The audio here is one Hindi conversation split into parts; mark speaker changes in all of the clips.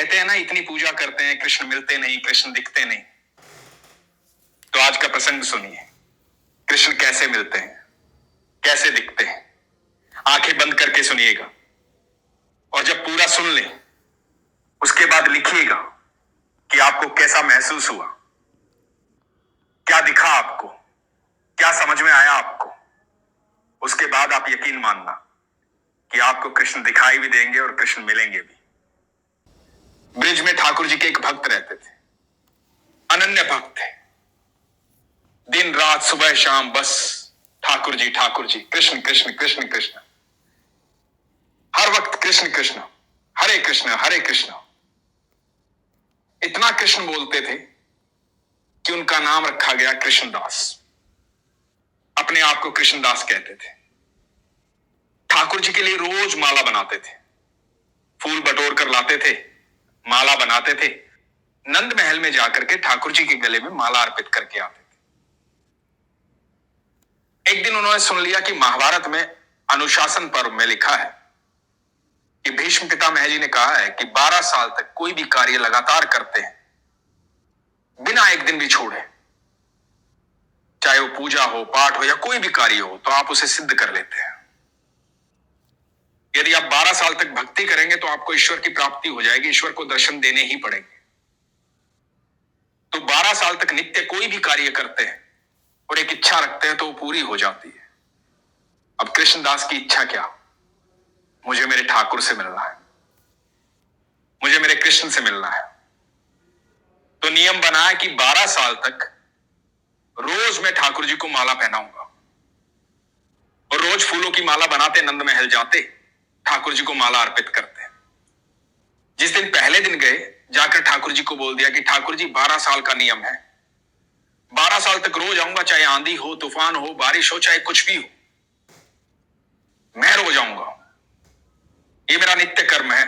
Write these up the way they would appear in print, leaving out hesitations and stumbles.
Speaker 1: कहते हैं ना, इतनी पूजा करते हैं, कृष्ण मिलते नहीं, कृष्ण दिखते नहीं। तो आज का प्रसंग सुनिए, कृष्ण कैसे मिलते हैं, कैसे दिखते हैं। आंखें बंद करके सुनिएगा और जब पूरा सुन लें उसके बाद लिखिएगा कि आपको कैसा महसूस हुआ, क्या दिखा आपको, क्या समझ में आया आपको। उसके बाद आप यकीन मानना कि आपको कृष्ण दिखाई भी देंगे और कृष्ण मिलेंगे भी। ब्रिज में ठाकुर जी के एक भक्त रहते थे, अनन्य भक्त थे। दिन रात सुबह शाम बस ठाकुर जी, कृष्ण कृष्ण कृष्ण कृष्ण, हर वक्त कृष्ण कृष्ण, हरे कृष्ण हरे कृष्ण। इतना कृष्ण बोलते थे कि उनका नाम रखा गया कृष्णदास। अपने आप को कृष्णदास कहते थे। ठाकुर जी के लिए रोज माला बनाते थे, फूल बटोर कर लाते थे, माला बनाते थे। नंद महल में जाकर के ठाकुर जी के गले में माला अर्पित करके आते थे। एक दिन उन्होंने सुन लिया कि महाभारत में अनुशासन पर्व में लिखा है कि भीष्म पितामह जी ने कहा है कि 12 साल तक कोई भी कार्य लगातार करते हैं बिना एक दिन भी छोड़े, चाहे वो पूजा हो, पाठ हो या कोई भी कार्य हो, तो आप उसे सिद्ध कर लेते हैं। यदि आप 12 साल तक भक्ति करेंगे तो आपको ईश्वर की प्राप्ति हो जाएगी, ईश्वर को दर्शन देने ही पड़ेंगे। तो 12 साल तक नित्य कोई भी कार्य करते हैं और एक इच्छा रखते हैं तो वो पूरी हो जाती है। अब कृष्णदास की इच्छा क्या? मुझे मेरे ठाकुर से मिलना है, मुझे मेरे कृष्ण से मिलना है। तो नियम बनाया कि 12 साल तक रोज मैं ठाकुर जी को माला पहनाऊंगा और रोज फूलों की माला बनाते नंद महल जाते, ठाकुर जी को माला अर्पित करते। जिस दिन पहले दिन गए, जाकर ठाकुर जी को बोल दिया कि ठाकुर जी 12 साल का नियम है, 12 साल तक रोज आऊंगा, चाहे आंधी हो, तूफान हो, बारिश हो, चाहे कुछ भी हो, मैं रोज आऊंगा, ये मेरा नित्य कर्म है।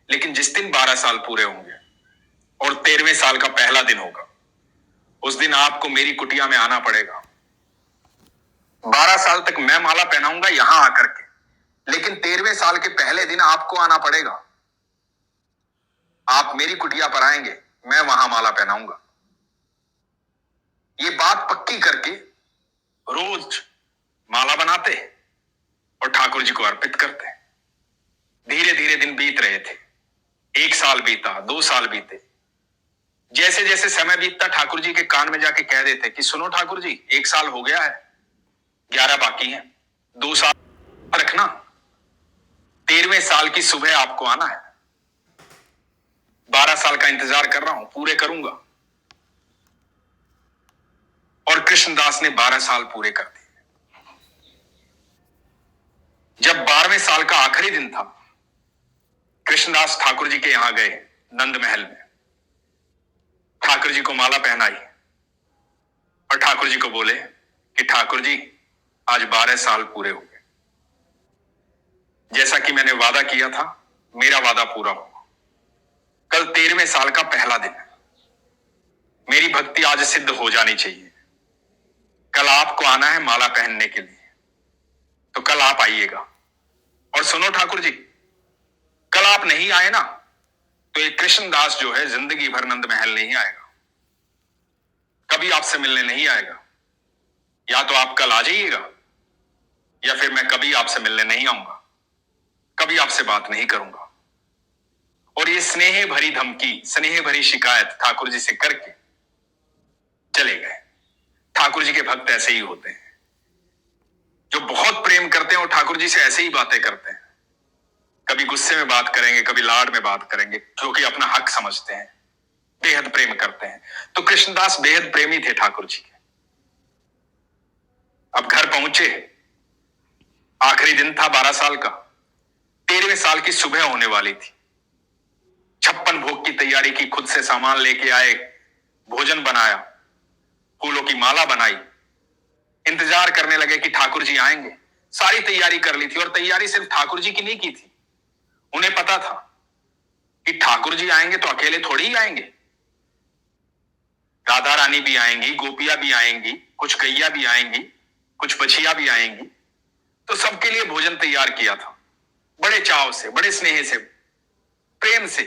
Speaker 1: लेकिन जिस दिन 12 साल पूरे होंगे और 13वें साल का पहला दिन होगा, उस दिन आपको मेरी कुटिया में आना पड़ेगा। 12 साल तक मैं माला पहनाऊंगा यहां आकर के, लेकिन 13वें साल के पहले दिन आपको आना पड़ेगा। आप मेरी कुटिया पर आएंगे, मैं वहां माला पहनाऊंगा। ये बात पक्की करके रोज माला बनाते और ठाकुर जी को अर्पित करते। धीरे धीरे दिन बीत रहे थे। 1 साल बीता, 2 साल बीते। जैसे जैसे समय बीतता, ठाकुर जी के कान में जाके कह देते कि सुनो ठाकुर जी, 1 साल हो गया है, 11 बाकी है, 2 साल रखना, 13वें साल की सुबह आपको आना है। 12 साल का इंतजार कर रहा हूं, पूरे करूंगा। और कृष्णदास ने 12 साल पूरे कर दिए। जब 12वें साल का आखिरी दिन था, कृष्णदास ठाकुर जी के यहां गए नंद महल में, ठाकुर जी को माला पहनाई और ठाकुर जी को बोले कि ठाकुर जी आज 12 साल पूरे हो गए। जैसा कि मैंने वादा किया था, मेरा वादा पूरा हुआ। कल 13वें साल का पहला दिन है, मेरी भक्ति आज सिद्ध हो जानी चाहिए। कल आपको आना है माला पहनने के लिए, तो कल आप आइएगा। और सुनो ठाकुर जी, कल आप नहीं आए ना, तो ये कृष्णदास जो है जिंदगी भर नंद महल नहीं आएगा, कभी आपसे मिलने नहीं आएगा। या तो आप कल आ जाइएगा या फिर मैं कभी आपसे मिलने नहीं आऊंगा, कभी आपसे बात नहीं करूंगा। और ये स्नेह भरी धमकी, स्नेह भरी शिकायत ठाकुर जी से करके चले गए। ठाकुर जी के भक्त ऐसे ही होते हैं, जो बहुत प्रेम करते हैं और ठाकुर जी से ऐसे ही बातें करते हैं। कभी गुस्से में बात करेंगे, कभी लाड में बात करेंगे, क्योंकि अपना हक समझते हैं, बेहद प्रेम करते हैं। तो कृष्णदास बेहद प्रेमी थे ठाकुर जी के। अब घर पहुंचे, आखिरी दिन था 12 साल का, 13वें साल की सुबह होने वाली थी। 56 भोग की तैयारी की, खुद से सामान लेके आए, भोजन बनाया, फूलों की माला बनाई, इंतजार करने लगे कि ठाकुर जी आएंगे। सारी तैयारी कर ली थी और तैयारी सिर्फ ठाकुर जी की नहीं की थी। उन्हें पता था कि ठाकुर जी आएंगे तो अकेले थोड़ी ही आएंगे, राधा रानी भी आएंगी, गोपियां भी आएंगी, कुछ गैया भी आएंगी, कुछ बछिया भी आएंगी। तो सबके लिए भोजन तैयार किया था, बड़े चाव से, बड़े स्नेह से, प्रेम से।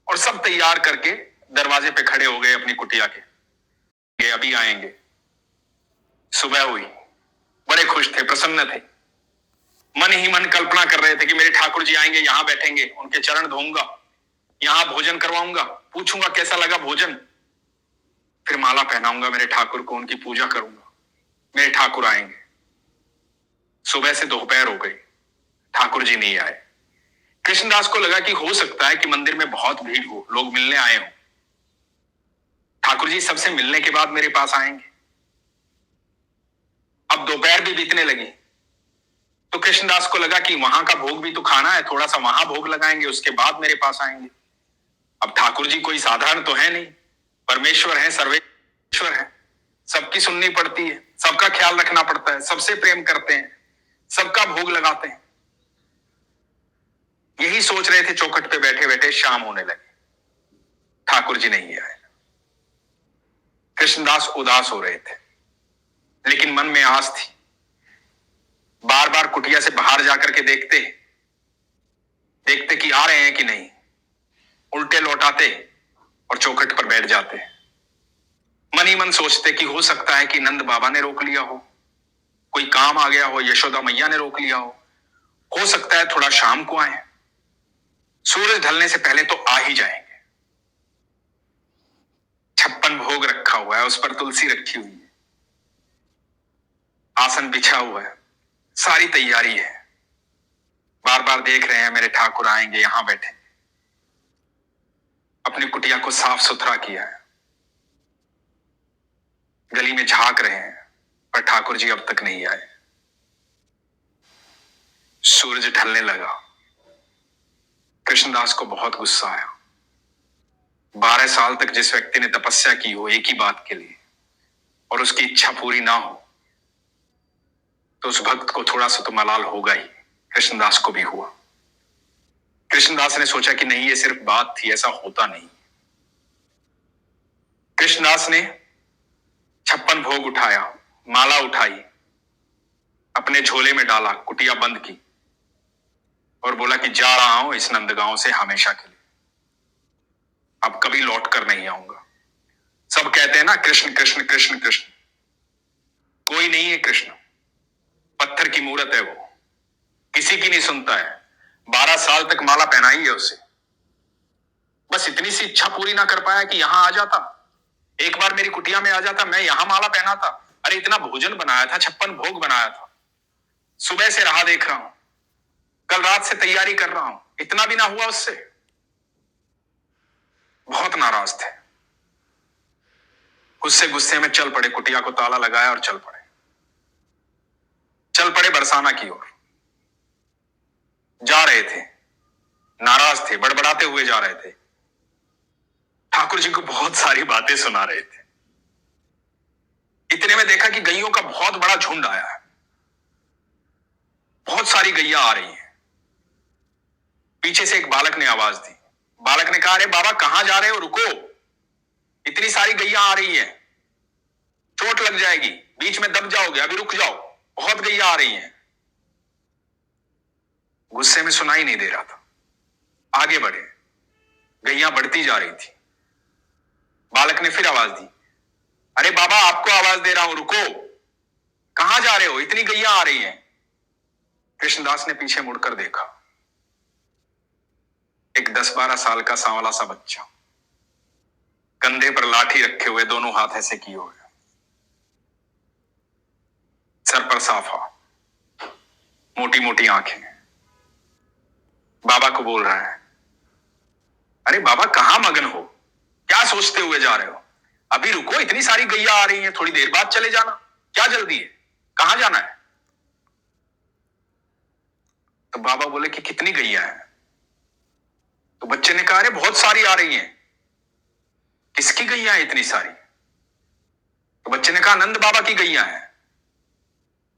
Speaker 1: और सब तैयार करके दरवाजे पे खड़े हो गए अपनी कुटिया के, ये अभी आएंगे। सुबह हुई, बड़े खुश थे, प्रसन्न थे, मन ही मन कल्पना कर रहे थे कि मेरे ठाकुर जी आएंगे, यहां बैठेंगे, उनके चरण धोऊंगा, यहां भोजन करवाऊंगा, पूछूंगा कैसा लगा भोजन, फिर माला पहनाऊंगा मेरे ठाकुर को, उनकी पूजा करूंगा, मेरे ठाकुर आएंगे। सुबह से दोपहर हो गई, ठाकुर जी नहीं आए। कृष्णदास को लगा कि हो सकता है कि मंदिर में बहुत भीड़ हो, लोग मिलने आए हो, ठाकुर जी सबसे मिलने के बाद मेरे पास आएंगे। अब दोपहर भी बीतने लगी तो कृष्णदास को लगा कि वहां का भोग भी तो खाना है, थोड़ा सा वहां भोग लगाएंगे, उसके बाद मेरे पास आएंगे। अब ठाकुर जी कोई साधारण तो है नहीं, परमेश्वर है, सर्वेश्वर है, सबकी सुननी पड़ती है, सबका ख्याल रखना पड़ता है, सबसे प्रेम करते हैं, सबका भोग लगाते हैं। यही सोच रहे थे चौखट पे बैठे बैठे, शाम होने लगी, ठाकुर जी नहीं आए। कृष्णदास उदास हो रहे थे, लेकिन मन में आस थी। बार बार कुटिया से बाहर जाकर के देखते देखते कि आ रहे हैं कि नहीं, उल्टे लौटाते और चौखट पर बैठ जाते। मन ही मन सोचते कि हो सकता है कि नंद बाबा ने रोक लिया हो, कोई काम आ गया हो, यशोदा मैया ने रोक लिया हो सकता है थोड़ा शाम को आए, सूरज ढलने से पहले तो आ ही जाएंगे। 56 भोग रखा हुआ है, उस पर तुलसी रखी हुई है, आसन बिछा हुआ है, सारी तैयारी है। बार बार देख रहे हैं मेरे ठाकुर आएंगे, यहां बैठे। अपनी कुटिया को साफ सुथरा किया है, गली में झांक रहे हैं, पर ठाकुर जी अब तक नहीं आए। सूरज ढलने लगा, कृष्णदास को बहुत गुस्सा आया। 12 साल तक जिस व्यक्ति ने तपस्या की हो एक ही बात के लिए और उसकी इच्छा पूरी ना हो, तो उस भक्त को थोड़ा सा तो मलाल होगा ही। कृष्णदास को भी हुआ। कृष्णदास ने सोचा कि नहीं, ये सिर्फ बात थी, ऐसा होता नहीं। कृष्णदास ने 56 भोग उठाया, माला उठाई, अपने झोले में डाला, कुटिया बंद की और बोला कि जा रहा हूं इस नंदगांव से हमेशा के लिए, अब कभी लौट कर नहीं आऊंगा। सब कहते हैं ना कृष्ण कृष्ण कृष्ण कृष्ण, कोई नहीं है कृष्ण, पत्थर की मूर्त है वो, किसी की नहीं सुनता है। 12 साल तक माला पहनाई है उसे, बस इतनी सी इच्छा पूरी ना कर पाया कि यहां आ जाता, एक बार मेरी कुटिया में आ जाता, मैं यहां माला पहनाता। अरे इतना भोजन बनाया था, 56 भोग बनाया था, सुबह से राह देख रहा हूं, कल रात से तैयारी कर रहा हूं, इतना भी ना हुआ उससे। बहुत नाराज थे, गुस्से गुस्से में चल पड़े, कुटिया को ताला लगाया और चल पड़े बरसाना की ओर। जा रहे थे, नाराज थे, बड़बड़ाते हुए जा रहे थे, ठाकुर जी को बहुत सारी बातें सुना रहे थे। इतने में देखा कि गैयों का बहुत बड़ा झुंड आया है, बहुत सारी गैया आ रही हैं। पीछे से एक बालक ने आवाज दी, बालक ने कहा, अरे बाबा कहां जा रहे हो, रुको, इतनी सारी गैया आ रही है, चोट लग जाएगी, बीच में दब जाओगे, अभी रुक जाओ, बहुत गैया आ रही हैं। गुस्से में सुनाई नहीं दे रहा था, आगे बढ़े, गैया बढ़ती जा रही थी। बालक ने फिर आवाज दी, अरे बाबा आपको आवाज दे रहा हूं, रुको, कहां जा रहे हो, इतनी गैया आ रही हैं। कृष्णदास ने पीछे मुड़कर देखा, एक 10-12 साल का सांवला सा बच्चा, कंधे पर लाठी रखे हुए, दोनों हाथ ऐसे किए हुए, सर पर साफा, मोटी मोटी आंखें, बाबा को बोल रहा है, अरे बाबा कहां मगन हो, क्या सोचते हुए जा रहे हो, अभी रुको, इतनी सारी गैया आ रही हैं, थोड़ी देर बाद चले जाना, क्या जल्दी है, कहां जाना है। तो बाबा बोले कि कितनी गैया है। तो बच्चे ने कहा, अरे बहुत सारी आ रही हैं। किसकी गैया है इतनी सारी। तो बच्चे ने कहा, नंद बाबा की गैया है,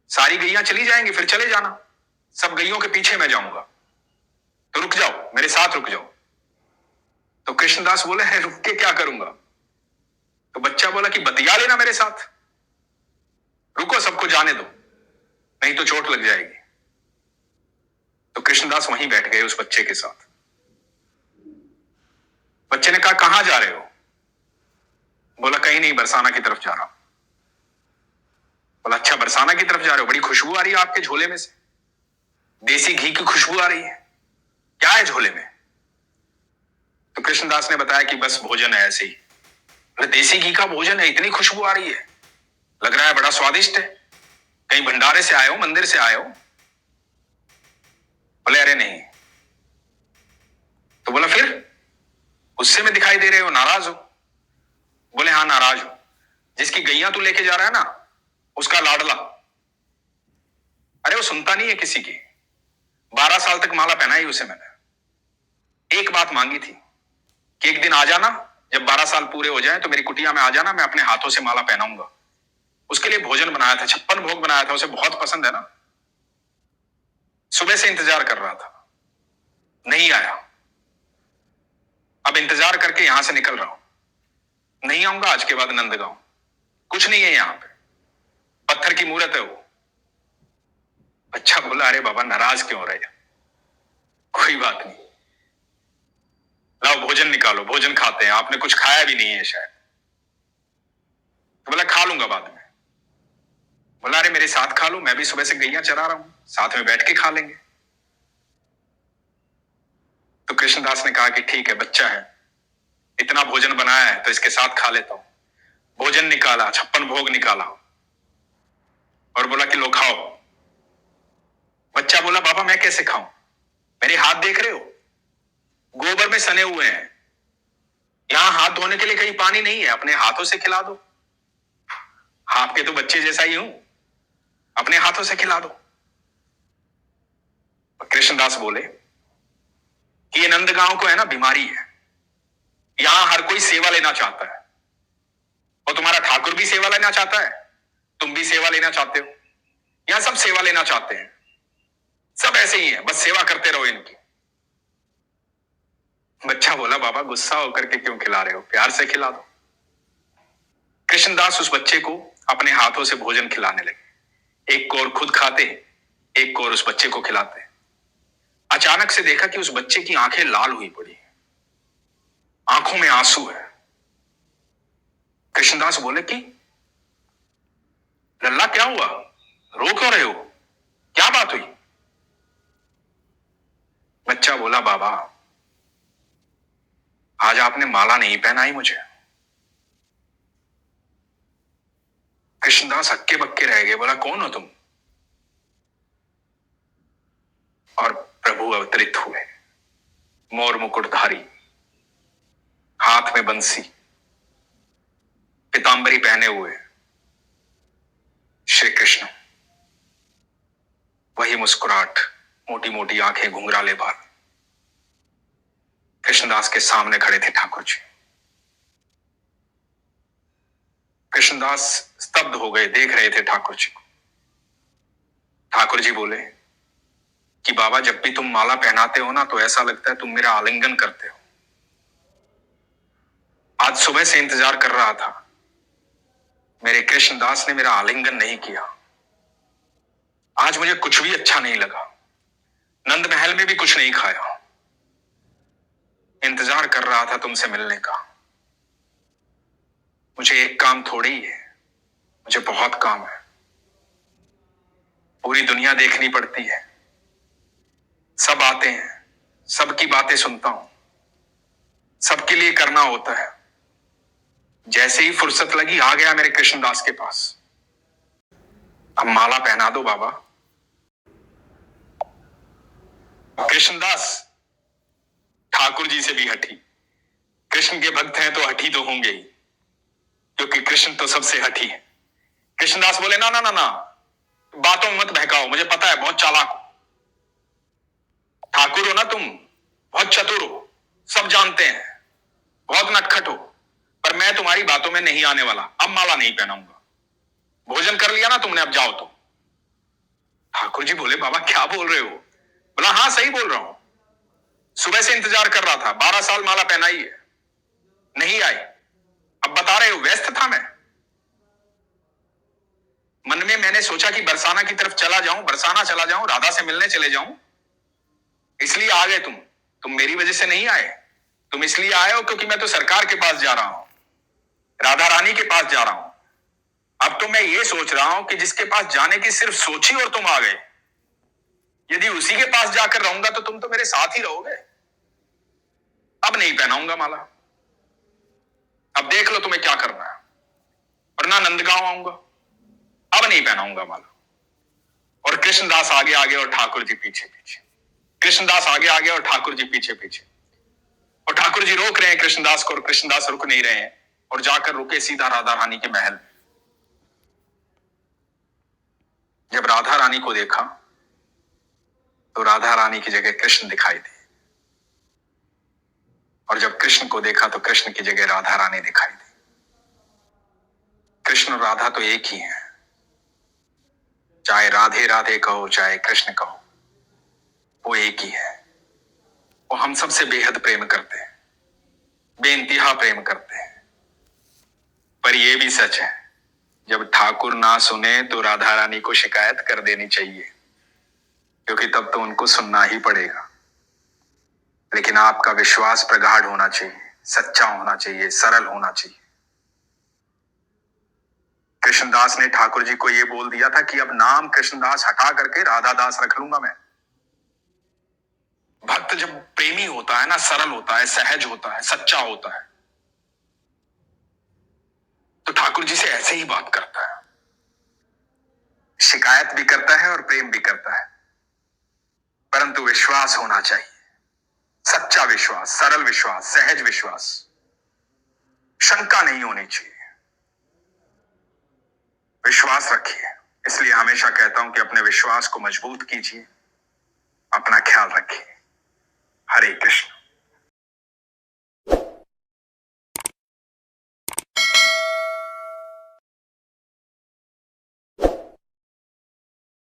Speaker 1: सारी गैया चली जाएंगी, फिर चले जाना, सब गैयों के पीछे मैं जाऊंगा, तो रुक जाओ, मेरे साथ रुक जाओ। तो कृष्णदास बोले, है रुक के क्या करूंगा। तो बच्चा बोला कि बतिया लेना मेरे साथ, रुको सबको जाने दो, नहीं तो चोट लग जाएगी। तो कृष्णदास वहीं बैठ गए उस बच्चे के साथ। बच्चे ने कहा कहां जा रहे हो? बोला कहीं नहीं, बरसाना की तरफ जा रहा हूं। बोला अच्छा, बरसाना की तरफ जा रहे हो, बड़ी खुशबू आ रही है आपके झोले में से, देसी घी की खुशबू आ रही है, क्या है झोले में? तो कृष्णदास ने बताया कि बस भोजन है ऐसे ही। बोले देसी घी का भोजन है, इतनी खुशबू आ रही है, लग रहा है बड़ा स्वादिष्ट है, कहीं भंडारे से आए हो, मंदिर से आए हो? बोले अरे नहीं। तो बोला फिर गुस्से में दिखाई दे रहे हो, नाराज हो? बोले हाँ नाराज हो, जिसकी गैया तू लेके जा रहा है ना, उसका लाडला। अरे वो सुनता नहीं है किसी की, 12 साल तक माला पहनाई उसे मैंने। एक बात मांगी थी कि एक दिन आ जाना, जब 12 साल पूरे हो जाए तो मेरी कुटिया में आ जाना, मैं अपने हाथों से माला पहनाऊंगा। उसके लिए भोजन बनाया था, 56 भोग बनाया था, उसे बहुत पसंद है ना। सुबह से इंतजार कर रहा था, नहीं आया। अब इंतजार करके यहां से निकल रहा हूं, नहीं आऊंगा आज के बाद नंदगांव, कुछ नहीं है यहां पे, पत्थर की मूर्त है वो। अच्छा बोला अरे बाबा नाराज क्यों हो रहे हो, कोई बात नहीं, लाओ भोजन निकालो, भोजन खाते हैं, आपने कुछ खाया भी नहीं है शायद। तो बोला खा लूंगा बाद में। बोला अरे मेरे साथ खा लो, मैं भी सुबह से गैया चरा रहा हूं, साथ में बैठ के खा लेंगे। तो कृष्णदास ने कहा कि ठीक है, बच्चा है, इतना भोजन बनाया है तो इसके साथ खा लेता हूं। भोजन निकाला, 56 भोग निकाला और बोला कि लो खाओ। बच्चा बोला बाबा मैं कैसे खाऊं, मेरे हाथ देख रहे हो, गोबर में सने हुए हैं, यहां हाथ धोने के लिए कहीं पानी नहीं है, अपने हाथों से खिला दो। आपके तो बच्चे जैसा ही हूं, अपने हाथों से खिला दो। कृष्णदास बोले कि ये नंदगांव को है ना बीमारी है, यहां हर कोई सेवा लेना चाहता है, और तुम्हारा ठाकुर भी सेवा लेना चाहता है, तुम भी सेवा लेना चाहते हो, यहां सब सेवा लेना चाहते हैं, सब ऐसे ही है, बस सेवा करते रहो इनकी। बच्चा बोला बाबा गुस्सा होकर के क्यों खिला रहे हो, प्यार से खिला दो। कृष्णदास उस बच्चे को अपने हाथों से भोजन खिलाने लगे, एक कोर खुद खाते, एक कोर उस बच्चे को खिलाते। अचानक से देखा कि उस बच्चे की आंखें लाल हुई पड़ी, आंखों में आंसू है। कृष्णदास बोले कि लल्ला क्या हुआ, रो क्यों रहे हो, क्या बात हुई? बच्चा बोला बाबा आज आपने माला नहीं पहनाई मुझे। कृष्णदास हक्के बक्के रह गए, बोला कौन हो तुम? और प्रभु अवतरित हुए, मोर मुकुटधारी, हाथ में बंसी, पीतांबरी पहने हुए श्री कृष्ण, वही मुस्कुराहट, मोटी मोटी आंखें, घुंघराले बाल। कृष्णदास के सामने खड़े थे ठाकुर जी। कृष्णदास स्तब्ध हो गए, देख रहे थे ठाकुर जी को। ठाकुर जी बोले कि बाबा जब भी तुम माला पहनाते हो ना तो ऐसा लगता है तुम मेरा आलिंगन करते हो। आज सुबह से इंतजार कर रहा था, मेरे कृष्णदास ने मेरा आलिंगन नहीं किया, आज मुझे कुछ भी अच्छा नहीं लगा, नंद महल में भी कुछ नहीं खाया, इंतजार कर रहा था तुमसे मिलने का। मुझे एक काम थोड़ी ही है, मुझे बहुत काम है, पूरी दुनिया देखनी पड़ती है, सब आते हैं, सबकी बातें सुनता हूं, सबके लिए करना होता है। जैसे ही फुर्सत लगी आ गया मेरे कृष्णदास के पास, अब माला पहना दो बाबा। कृष्णदास ठाकुर जी से भी हठी, कृष्ण के भक्त हैं तो हठी तो होंगे ही, क्योंकि कृष्ण तो सबसे हठी है। कृष्णदास बोले ना ना ना ना, बातों में मत बहकाओ, मुझे पता है बहुत चालाक हो, ठाकुर हो ना तुम, बहुत चतुर हो, सब जानते हैं, बहुत नटखट हो, पर मैं तुम्हारी बातों में नहीं आने वाला, अब माला नहीं पहनाऊंगा। भोजन कर लिया ना तुमने, अब जाओ तो। ठाकुर जी बोले बाबा क्या बोल रहे हो? बोला हाँ सही बोल रहा हूं, सुबह से इंतजार कर रहा था, 12 साल माला पहनाई है, नहीं आई, अब बता रहे हो व्यस्त था मैं। मन में मैंने सोचा कि बरसाना की तरफ चला जाऊं, बरसाना चला जाऊं, राधा से मिलने चले जाऊं, इसलिए आ गए तुम मेरी वजह से नहीं आए। तुम इसलिए आए हो क्योंकि मैं तो सरकार के पास जा रहा हूं, राधा रानी के पास जा रहा हूं। अब तो मैं ये सोच रहा हूं कि जिसके पास जाने की सिर्फ सोची और तुम आ गए, यदि उसी के पास जाकर रहूंगा तो तुम तो मेरे साथ ही रहोगे। अब नहीं पहनाऊंगा माला। अब देख लो तुम्हें क्या करना है, वरना नंदगांव आऊंगा। अब नहीं पहनाऊंगा माला। और कृष्णदास आगे आगे और ठाकुर जी पीछे पीछे। कृष्णदास आगे आगे और ठाकुर जी पीछे पीछे। और ठाकुर जी रोक रहे हैं कृष्णदास को, और कृष्णदास रुक नहीं रहे हैं, और जाकर रुके सीधा राधा रानी के महल में। जब राधा रानी को देखा तो राधा रानी की जगह कृष्ण दिखाई दी, और जब कृष्ण को देखा तो कृष्ण की जगह राधा रानी दिखाई दी। कृष्ण और राधा तो एक ही हैं, चाहे राधे राधे कहो चाहे कृष्ण कहो, वो एक ही है। वो हम सबसे बेहद प्रेम करते हैं, बेइंतहा प्रेम करते हैं। पर यह भी सच है, जब ठाकुर ना सुने तो राधा रानी को शिकायत कर देनी चाहिए, क्योंकि तब तो उनको सुनना ही पड़ेगा। लेकिन आपका विश्वास प्रगाढ़ होना चाहिए, सच्चा होना चाहिए, सरल होना चाहिए। कृष्णदास ने ठाकुर जी को यह बोल दिया था कि अब नाम कृष्णदास हटा करके राधादास रख लूंगा मैं। भक्त जब प्रेमी होता है ना, सरल होता है, सहज होता है, सच्चा होता है, तो ठाकुर जी से ऐसे ही बात करता है, शिकायत भी करता है और प्रेम भी करता है। परंतु विश्वास होना चाहिए, सच्चा विश्वास, सरल विश्वास, सहज विश्वास, शंका नहीं होनी चाहिए। विश्वास रखिए। इसलिए हमेशा कहता हूं कि अपने विश्वास को मजबूत कीजिए, अपना ख्याल रखिए। हरे कृष्ण।